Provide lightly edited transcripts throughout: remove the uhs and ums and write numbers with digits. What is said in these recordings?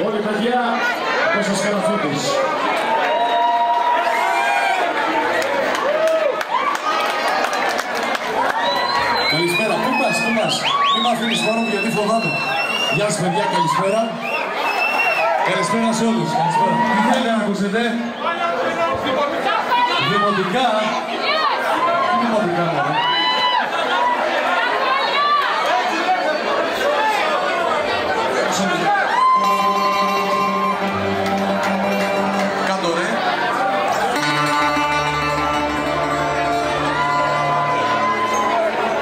Όλοι παιδιά, Κώστας Καραφώτης. Καλησπέρα, πού πας, μη μ' αφήνεις μόνο μου γιατί φοβάμαι. Γεια σας παιδιά, καλησπέρα. Καλησπέρα σε όλους, καλησπέρα. Τι θέλετε να ακούσετε? Δημοτικά. Τι δημοτικά μωρέ? Κάτω ρε.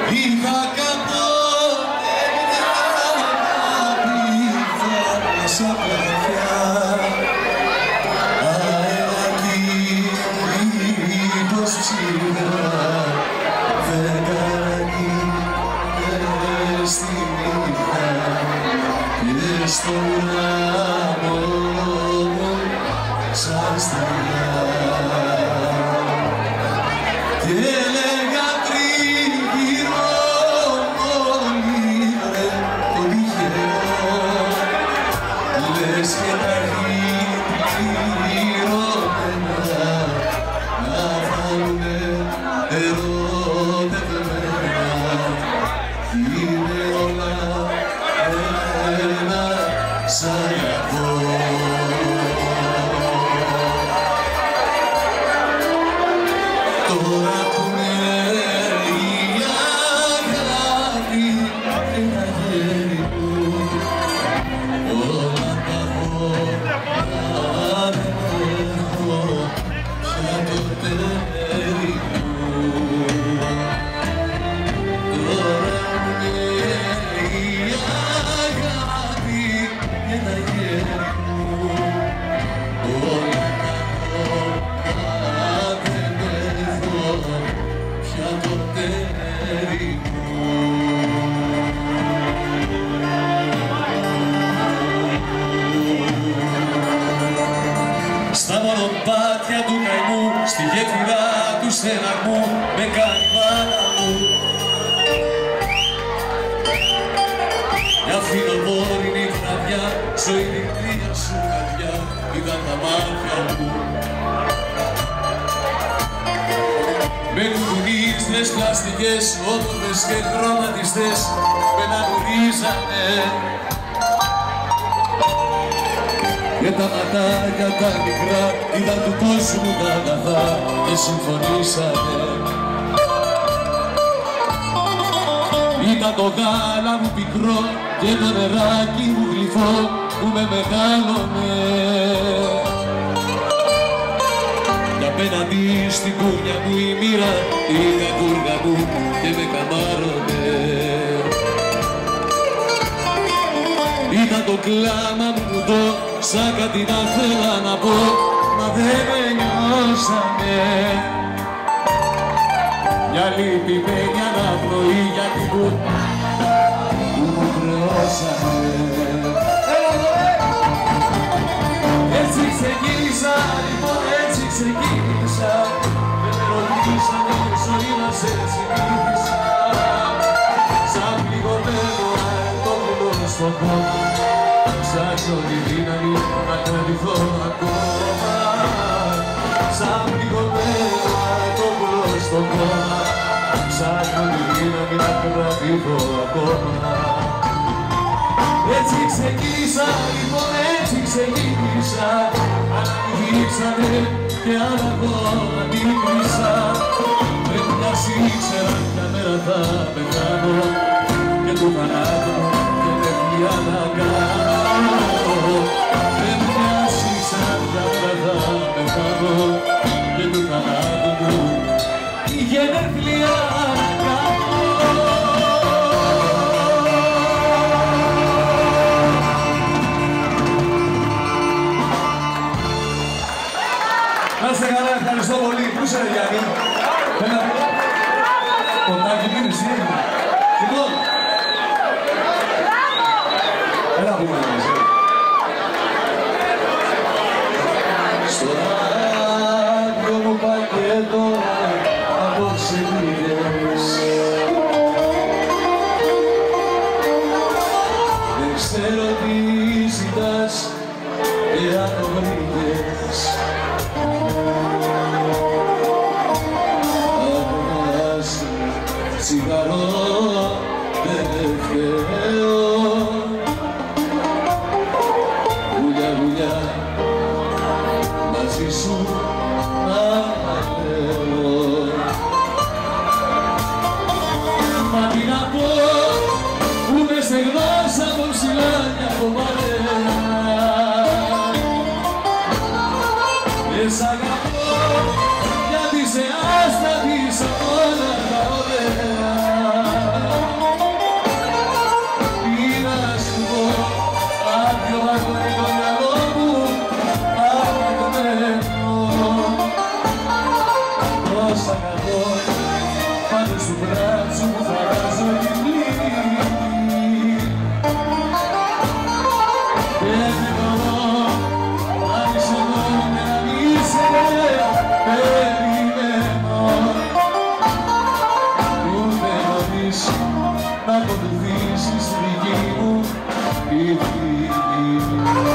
Είχα κάτω σαν πλατιά αεράκι πως ψηλά φεγγάρι στη νύχτα και στον ουρανό σαν στριά και έλεγα τριγύρω όλοι ρε το τυχερό λες και τα πληρωμένα να φάνουνε ερωτευμένα είναι όλα ένα σαν εγώ. Τώρα που είναι η αγάπη ένα γέρι μου όλα τα έχω αν έχω πια το τέρι μου. Τώρα που είναι η αγάπη ένα γέρι μου όλα τα έχω αν δεν έχω πια το τέρι μου. Στα μονοπάτια του καημού, στη γέφυρα του στεναγμού, με κάνει μάνα μου. Μια φινοβόρινη βραδιά, ζωή μικρία σου καρδιά, είδα τα μάτια μου. Με κουκουνίστρες πλαστικές, όμορφες και χρωματιστές, με αναγνωρίζανε. Και τα ματάκια τα μικρά είδαν του κόσμου τα αγαθά και συμφωνήσανε. Ήταν το γάλα μου πικρό και το νεράκι μου γλυφό που με μεγάλωνε. Κι απέναντι στην κούνια μου η μοίρα είχα κούργα μου και με καμάρωνε. Ήταν το κλάμα μου το σαν κάτι να θέλα να πω, μα δεν με νιώσανε. Μια λυπημένη αναπνοή για την κούρπα που μου χρεώσανε. Έτσι ξεκίνησα, λοιπόν έτσι ξεκίνησα, δεν με ρωτήσανε η ζωή μας έτσι νύχησα. Σαν πληγωμένο αερτόπουλο στον κόμμα, ψάχνω τη δύναμη να κρατηθώ ακόμα. Σαν πληγωμένο αερτόπουλο στον κόμμα, ψάχνω τη δύναμη να κρατηθώ ακόμα. Έτσι ξεκίνησα, λοιπόν έτσι ξεκίνησα, αναμειγήξανε και άλλα εγώ αντίκρισα. Δεν μοιάς ήξερα μια μέρα θα πεθάνω και του θανάτου και τεχνία να κάνω. Δεν μοιάς ήξερα μια μέρα θα πεθάνω και του θανάτου μου η γενέθλια να κάνω. Να είστε καλά, ευχαριστώ πολύ. Πού είσαι ρε Γιάννη? Κοντάκι τι είναι, εσύ έγινε. Λοιπόν. Έλα που με λες. δεν μπορώ να είσαι εδώ και να μην σε περιμένω ούτε νωρίς να ακολουθήσεις τη δική μου η δική μου.